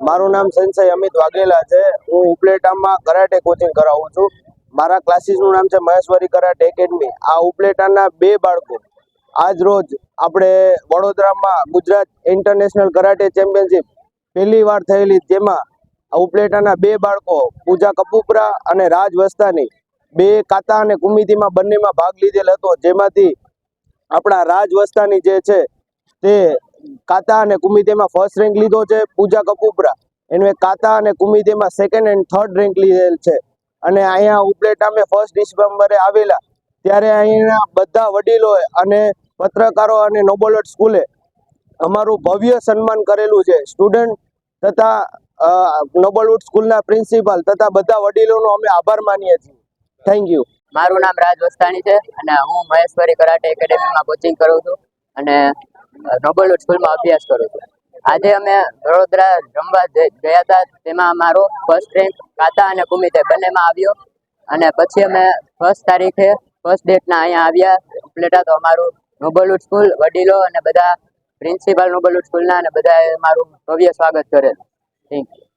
મારું નામ સંજય અમિત વાઘેલા છે। હું ઉપલેટામાં કરાટે કોચિંગ કરાવું છું। મારા ક્લાસીસનું નામ છે મહેશ્વરી કરાટે એકેડમી। આ ઉપલેટાના 2 બાળકો આજ રોજ આપણે વડોદરામાં ગુજરાત ઇન્ટરનેશનલ કરાટે ચેમ્પિયનશિપ પહેલી વાર થયેલી, જેમાં ઉપલેટાના 2 બાળકો પૂજા કપૂપરા અને રાજ વસ્તાની 2 કાતા અને કુમિતિમાં બંનેમાં ભાગ લીધેલ હતો। જેમાંથી આપણા રાજ વસ્તાની જે છે તે કાતા અને કુમિતિમાં ફર્સ્ટ રેન્ક લીધો છે। પૂજા કપૂપરા એને કાતા અને કુમિતિમાં સેકન્ડ એન્ડ થર્ડ રેન્ક લીધેલ છે। અને અહીંયા ઉપલેટામાં 1 ડિસેમ્બરે આવેલા ત્યારે અહીંના બધા વડીલોએ અને પત્રકારો અને નોબેલોટ સ્કૂલે અમારું ભવ્ય સન્માન કરેલું છે। સ્ટુડન્ટ તથા નોબેલવુડ સ્કૂલના પ્રિન્સિપાલ તથા બધા વડીલોનો અમે આભાર માનીએ છીએ। Thank you. મારું નામ રાજ વસ્તાણી છે અને હું મહેશ્વરી કરાટે એકેડેમીમાં કોચિંગ કરું છું અને નોબેલવુડ સ્કૂલમાં અભ્યાસ કરું છું। આજે અમે વડોદરા રમવા ગયા હતા, તેમાં અમારો ફર્સ્ટ રેન્ક કાતા અને કુમિતે બંનેમાં આવ્યો અને પછી અમે 1 તારીખે ફર્સ્ટ ડેટના અહીંયા આવ્યા ઉપલેટા। તો અમારું નોબેલવુડ સ્કૂલ વડીલો અને બધા પ્રિન્સિપાલ નોબેલવુડ સ્કૂલના અને બધાએ મારું ભવ્ય સ્વાગત કરેલ। Thank you.